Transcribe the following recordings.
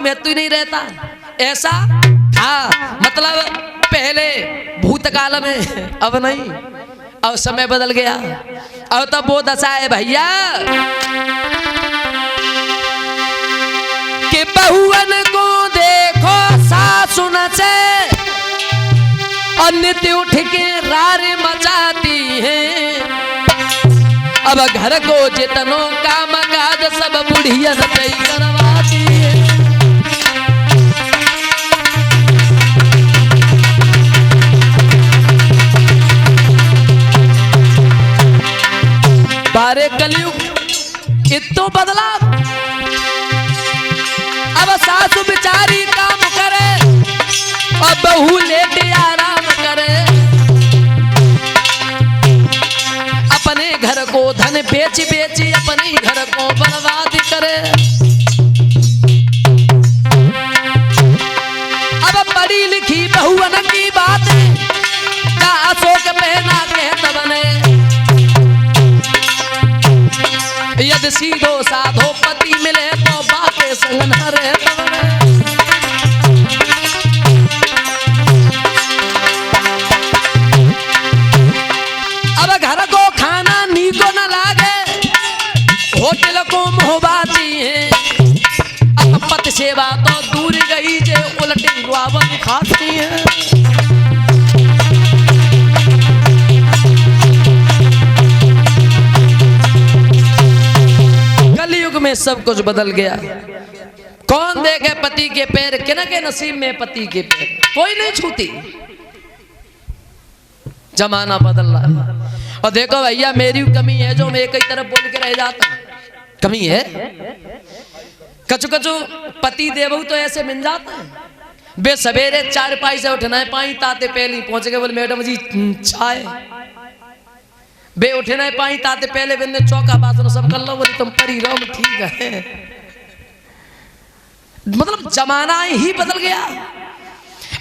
महत्व ही नहीं रहता। ऐसा हाँ मतलब पहले भूतकाल में, अब नहीं, अब समय बदल गया। अब तो वो दशा है भैया कि बहुवन को देखो सासु नचे और नित्य उठ के रारे मचाती हैं। अब घर को जितनों काम काज सब बुढ़िया नचई करवाती है। बारे कलयुग इतो बदला। अब सासु बिचारी काम करे और बहू लेटे आराम करे। अपने घर को धन बेच बेच अपने घर को बर्बाद करे। अब पढ़ी लिखी बहुवन की बात का अशोक पहना के तबने। यदि सीधो साधो पति मिले तो बातें संग न रहे। अब घर को खाना नीको न लागे, होटल को मोहबाती है। अब पति सेवा तो दूर गई जे उल्टी गुआवन खाती है। में सब कुछ बदल गया। कौन देखे पति के पैर, किन के नसीब में पति के पैर, कोई नहीं छूती। जमाना बदल रहा है। और देखो भैया मेरी कमी है जो मैं कई तरफ बोल के रह जाता हूं, कमी है। कचु कचु पति देवू तो ऐसे मिल जाता है। बे सवेरे 4 पाई से उठना है, पाई ताते पहले पहुंच गए, बोले मैडम जी चाय। बे उठे ना पाई ताते पहले बिन्ने चौका बासन सब कर लो, बोली तुम परी रहो, ठीक है। मतलब जमाना ही बदल गया।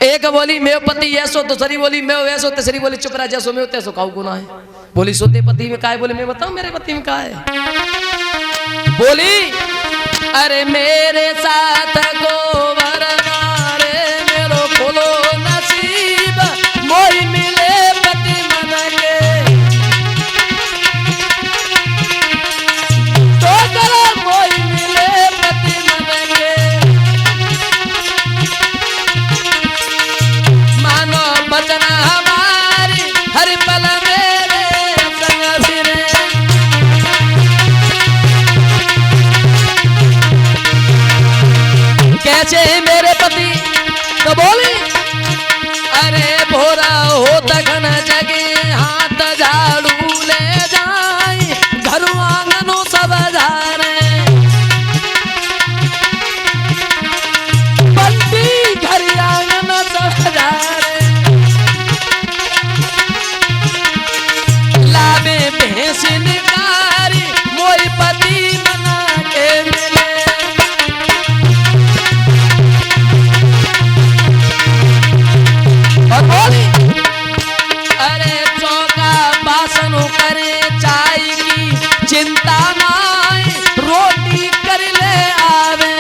एक बोली मैं पति ऐसो, दूसरी बोली मैं वैसो, तीसरी बोली चुप रह जैसो मैं तैसो खाऊ गुना है। बोली सोते पति में का है, बोले मैं बताऊं मेरे पति में का है। बोली अरे मेरे साथ गोबर मारे मेरो खोलो नसीब, मोई मिले पति मन के। तो करो मोई मिले पति मन के। मानो बचन हमारी हर पल मेरे संग फिरे। कैसे मेरे पति तो बोली अरे भोरा हो तखन जगे हाथ झाड़ू ले जाए, घर आंगनों सब झारे। बंदी घर आंगन सब झारे। लावे भैंस निकारी मोई पति बना के मिले। और बोली अरे चौका बासन करे चाय की चिंता नाई, रोटी कर ले आवे।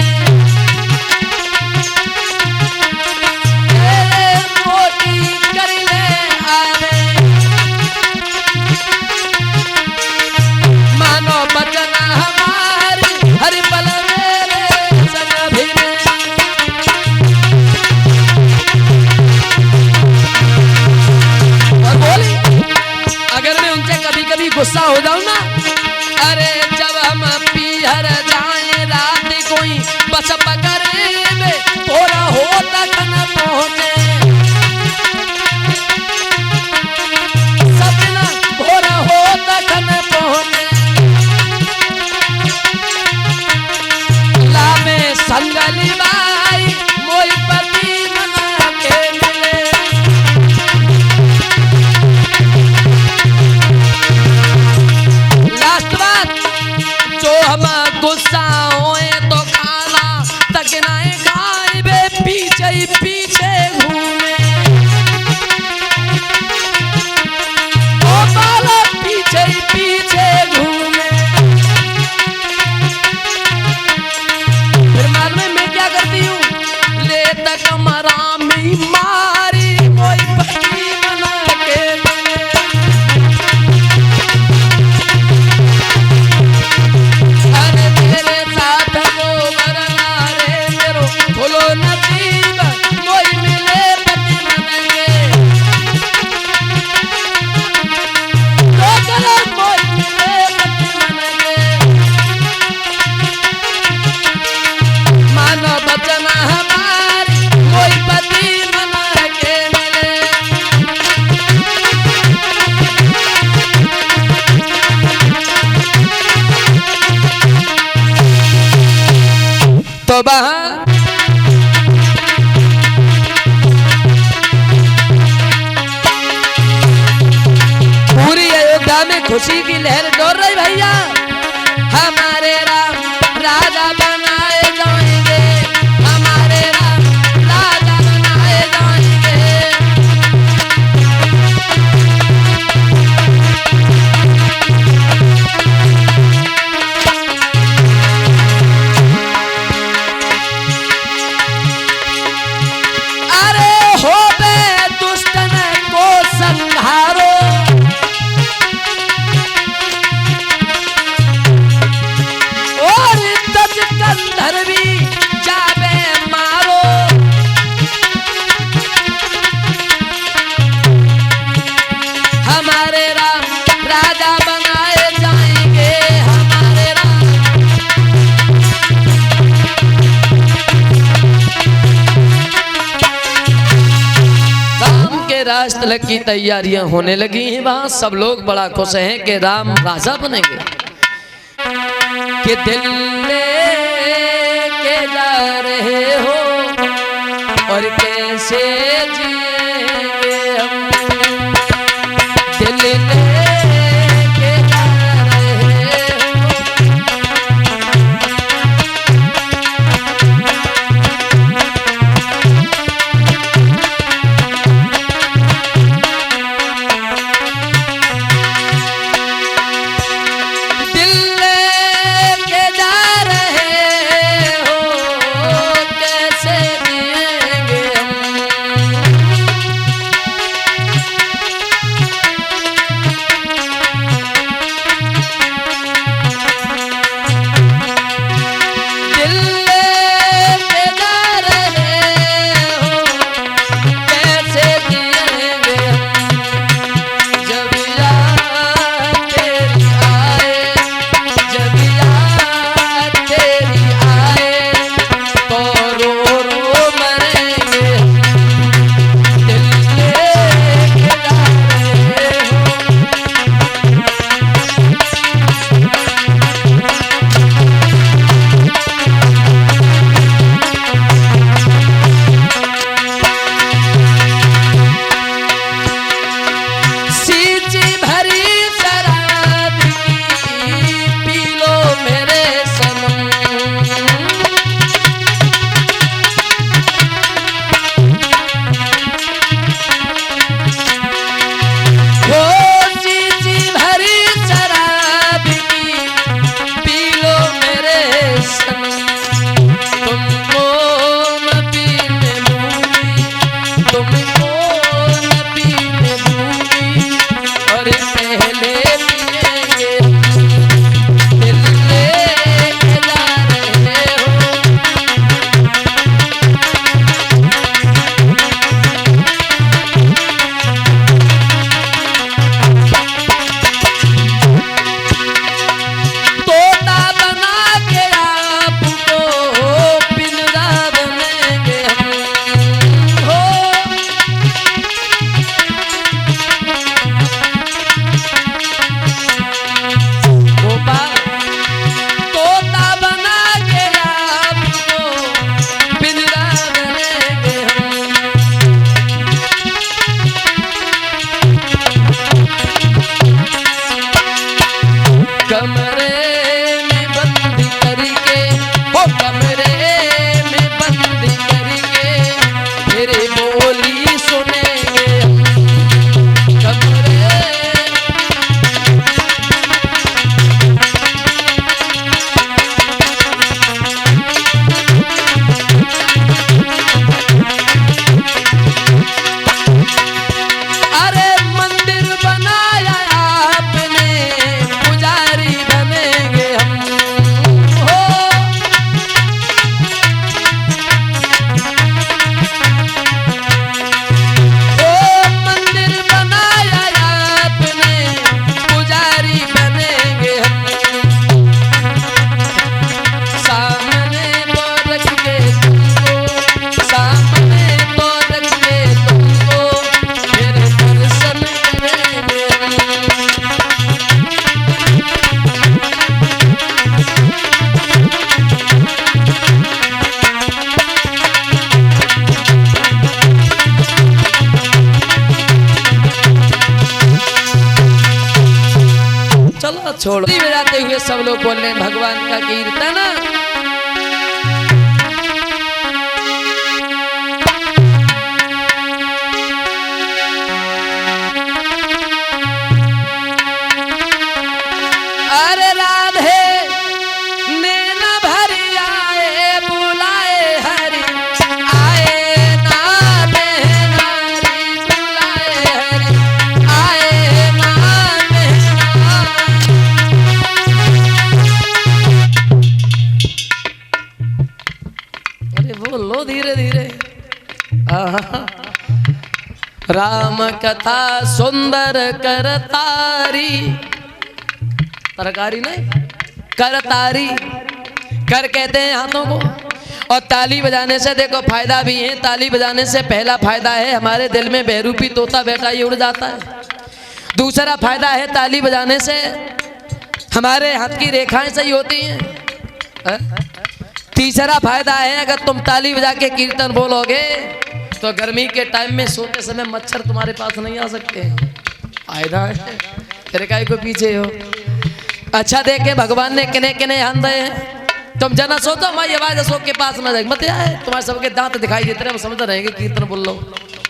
रोटी कर ले आवे। मानो बचन हमारी हर पल मेरे संग फिरे। अगर मैं उनसे कभी कभी गुस्सा हो जाऊं ना, अरे जब हम पीहर जाए रात कोई बस पकड़े में थोड़ा हो तक न पहुंचे। सपना थोड़ा हो तक न पहुंचे। लामे संगली बाई मोई पति मना के मिले। जो हम गुस्सा होए तो खाना तक ना खाए, बे पीछे ही पीछे घूम। खुशी की लहर डोल रही भैया। हमारे राम राजा बनाए जाएंगे, हमारे राम राजा बनाए जाएंगे। अरे हो बे दुष्टन को संहारो, कंधर भी जावे मारो। हमारे राम राजा बनाए जाएंगे, हमारे राम। राम के राष्ट्र की तैयारियां होने लगी हैं। वहां सब लोग बड़ा खुश हैं कि राम राजा बनेंगे। कि दिल लेके जा रहे हो और कैसे जिएंगे हम, दिल लेके जा रहे हो। छोड़ बजाते हुए सब लोग बोल रहे हैं भगवान का कीर्तन। अरे राधे नैना भरी आए बुलाए हरि आए ना नैना बुलाए हरि आए ना नैना। अरे बोलो धीरे धीरे। राम कथा सुंदर करतारी, तरकारी नहीं करतारी, कर कहते हैं हाथों को। और ताली बजाने से देखो फायदा भी है। ताली बजाने से पहला फायदा है हमारे दिल में बहरूपी तोता बैठा ही उड़ जाता है। दूसरा फायदा है ताली बजाने से हमारे हाथ की रेखाएं सही होती हैं। तीसरा फायदा है अगर तुम ताली बजा के कीर्तन बोलोगे तो गर्मी के टाइम में सोते समय मच्छर तुम्हारे पास नहीं आ सकते। फायदा है। तेरे काय को पीछे हो। अच्छा देखे भगवान ने किने किने हाथ दे। तुम जना सोचो हमारी आवाज अशोक के पास न जाए मत आए। तुम्हारे सबके दांत दिखाई देते रहे, समझ रहेंगे कीर्तन बोल लो,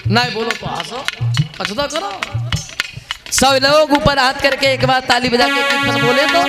नहीं बोलो तो हंसो अच्छा तो करो। सब लोग ऊपर हाथ करके एक बार ताली बजा के कीर्तन बोले तो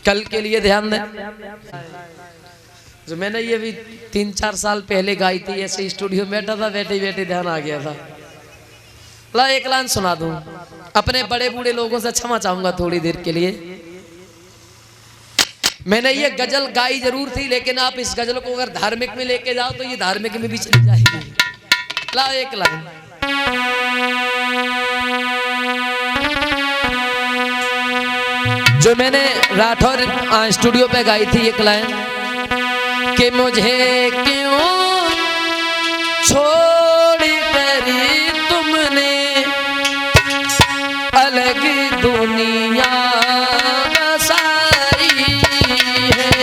कल के लिए ध्यान दें। जो मैंने ये भी 3-4 साल पहले गाई थी, ऐसे स्टूडियो में बैठा था, बैठे बैठे ध्यान आ गया था। ला एक लाइन सुना दूं, अपने बड़े बूढ़े लोगों से क्षमा चाहूंगा थोड़ी देर के लिए। मैंने ये गजल गाई जरूर थी, लेकिन आप इस गजल को अगर धार्मिक में लेके जाओ तो ये धार्मिक में भी चली जाएगी। ला एक लाइन, जो मैंने राठौर स्टूडियो पे गाई थी एक लाइन, कि मुझे क्यों छोड़ कर तुमने अलग दुनिया बसाई है।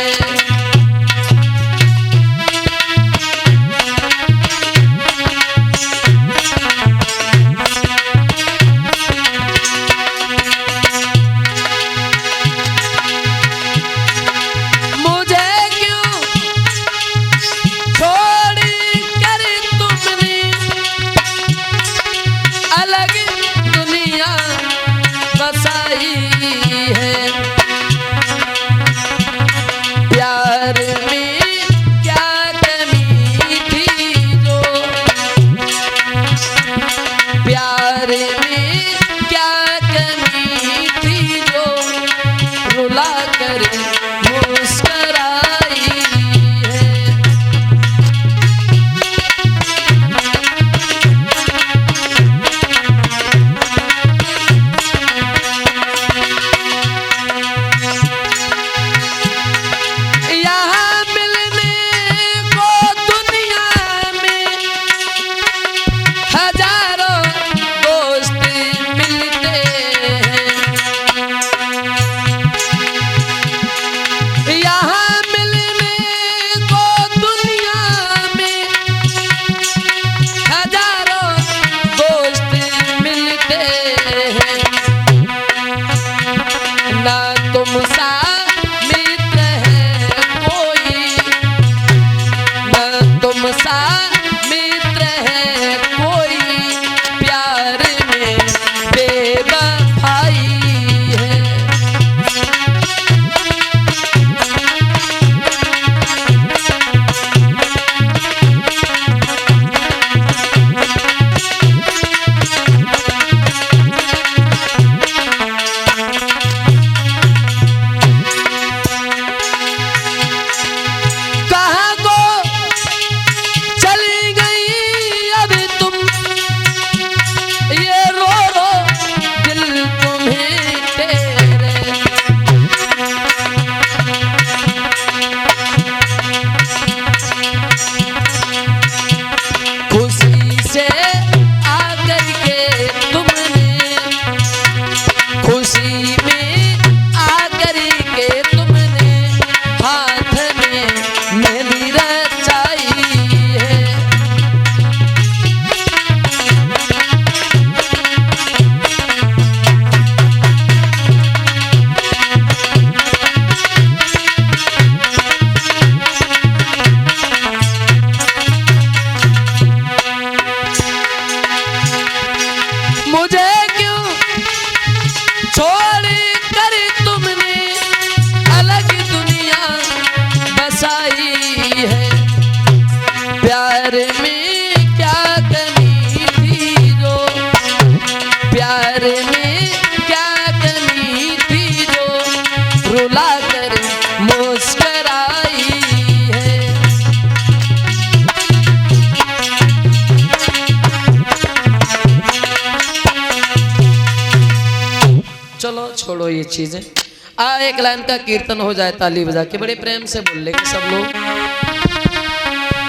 छोड़ो ये चीजें, एक लाइन का कीर्तन हो जाए ताली बजा के, बड़े प्रेम से बोल लेंगे सब लोग,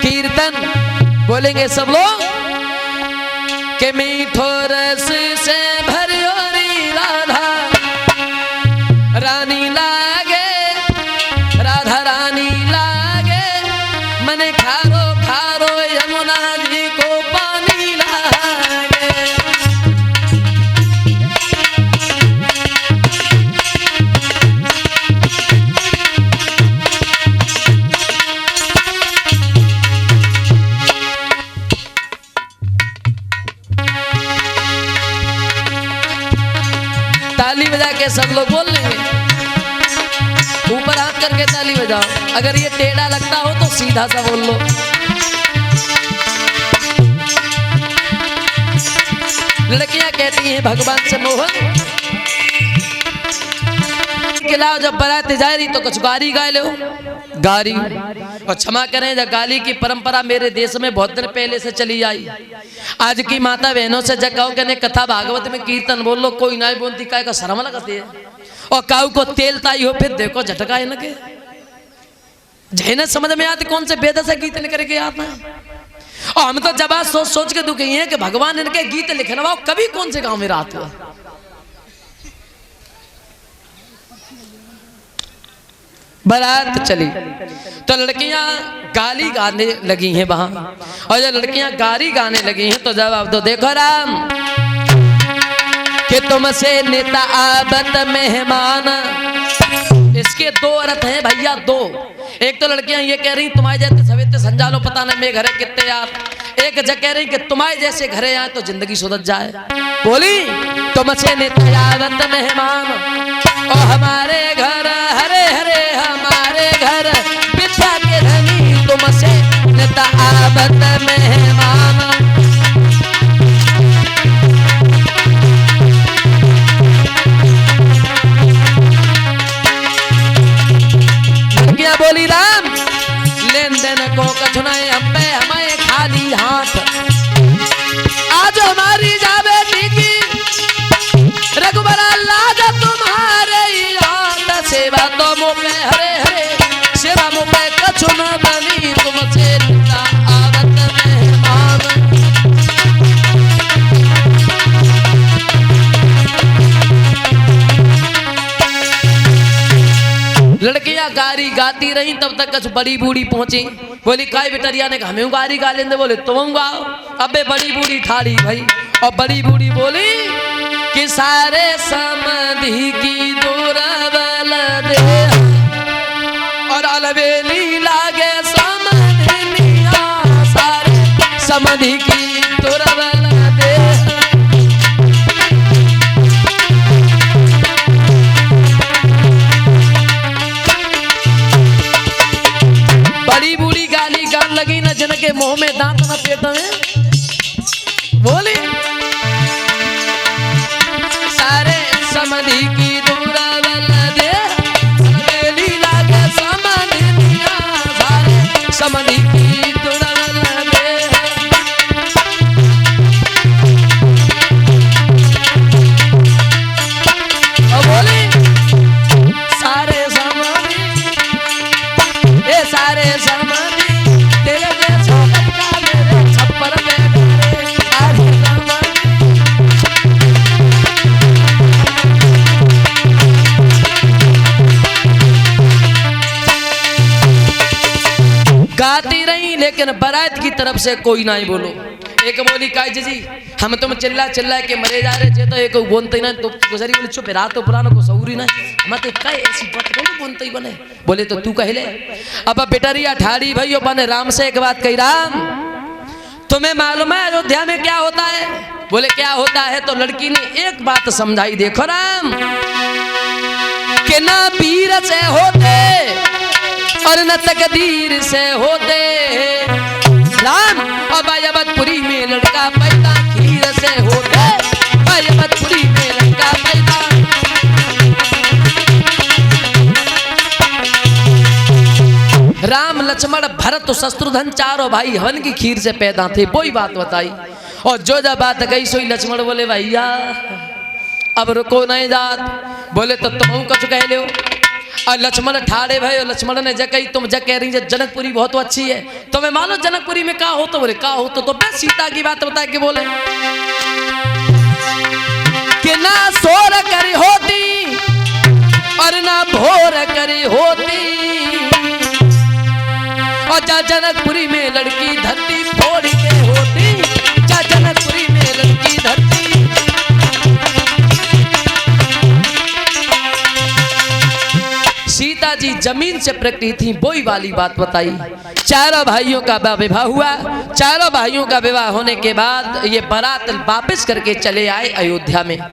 कीर्तन बोलेंगे सब लोग, के मीठो रस से भरियो री राधा रानी लागे, राधा रानी लागे, मने खारो खारो यमुना जी को पानी लागे। ताली बजा के सब लोग बोल लेंगे, ऊपर हाथ करके ताली बजाओ। अगर ये टेढ़ा लगता हो तो सीधा सा बोल लो। लड़कियां कहती हैं भगवान से मोहन खिलाओ, जब बारात जा रही तो कुछ गारी गा लो। गारी और क्षमा करें, जब गाली की परंपरा मेरे देश में बहुत दिन पहले से चली आई। आज की माता बहनों से जब कहो कहने कथा भागवत में कीर्तन बोल लो, कोई नहीं बोलती, काय का शर्म लगती है। और काऊ को तेल ताई हो फिर देखो झटका इनके जैन समझ में आती कौन से बेद से गीत निकल के आता है। और हम तो जब सोच सोच के दुखी हैं कि भगवान इनके गीत लिखना कभी कौन से गांव में रात हुआ। बारात चली तो लड़कियां गाली गाने लगी हैं वहां, और जब लड़कियां गाली गाने लगी हैं तो जवाब दो देखो राम कि तुमसे नेता आबत मेहमान। इसके दो अर्थ हैं भैया, दो। एक तो लड़कियां ये कह रही तुम्हारे जैसे सवेते संजालो पता नहीं मेरे घरे कितने यार। एक जगह कह रही कि तुम्हारे जैसे घरे आए तो जिंदगी सुधर जाए। बोली तुमसे नेता आबत मेहमान और हमारे घर हरे हरे हमारे घर बिछा के धनी तुमसे नेता आबत मेहमान। लड़कियां बोली राम लेन देन को कछु नहीं हम पे हमें खाली हाथ। आज हमारी जावे की रघुबरा लाज तुम्हारे याद सेवा तो मुँह पे हरे हरे सेवा मुँह पे कछु न बनी तुमसे नेता आबत मेहमान। लड़कियां गारी गाती रही तब तक कुछ बड़ी बूढ़ी पहुंची। बोली काय बेटरिया ने हमें गारी गा लेंदे। बोले तुम गाओ। अबे बड़ी बूढ़ी ठाड़ी भाई, और बड़ी बूढ़ी बोली कि सारे समधि की दूरबल दे और अलवेली लागे समधिनिया सारे समधि की दूरबल दे। बड़ी बूढ़ी गाली गान लगी न जिनके मुंह में दांत न पेट में। बोली सारे समधि की दूरबल दे अलवेली लागे समधिनिया सारे समधि की दूरबल दे। और बोली सारे समधि ये सारे समधि तेरे जैसा लड़का मेरे छप्पर में करे सारे समधि। गाती रही लेकिन बारात की तरफ से कोई नहीं बोलो। एक बोली काय जी हम तुम चिल्ला चिल्ला के मरे जा रहे थे तो एक बोलते ही ना तो गुजरी बोली चुप रात तो पुराना को सऊरी ना मैं तो काय ऐसी बात कौन बोलते ही बने। बोले तो तू कहले। अब बेटरिया ठाड़ी भाई बने राम से एक बात कही राम तुम्हें मालूम है अयोध्या में क्या होता है। बोले क्या होता है। तो लड़की ने एक बात समझाई देखो राम कि ना पीर से होते और न तकदीर से होते राम। और बायबतपुरी में लड़का पैदा खीर से होते बायबतपुरी में लड़का पैदा। राम लक्ष्मण भरत शत्रुघ्न चारों भाई हवन की खीर से पैदा थे। वही बात बताई और जो जब बात गई सोई लक्ष्मण बोले भैया अब रुको नहीं जात। बोले तो तुम कुछ कह लो। और लक्ष्मण ठाड़े भाई और लक्ष्मण ने जग कही तुम जग कह रही जनकपुरी बहुत अच्छी है तो मैं मानो जनकपुरी में क्या हो। तो बोले क्या हो तो मैं सीता की बात बता के बोले कि ना सोर करी होती और ना भोर करी होती और जा जनकपुरी में लड़की धरती फोड़ के होती। जा जनकपुरी में लड़की धरती। सीता जी जमीन से प्रकटी थी वही वाली बात बताई। चारों भाइयों का विवाह हुआ। चारों भाइयों का विवाह होने के बाद ये बारात वापस करके चले आए अयोध्या में।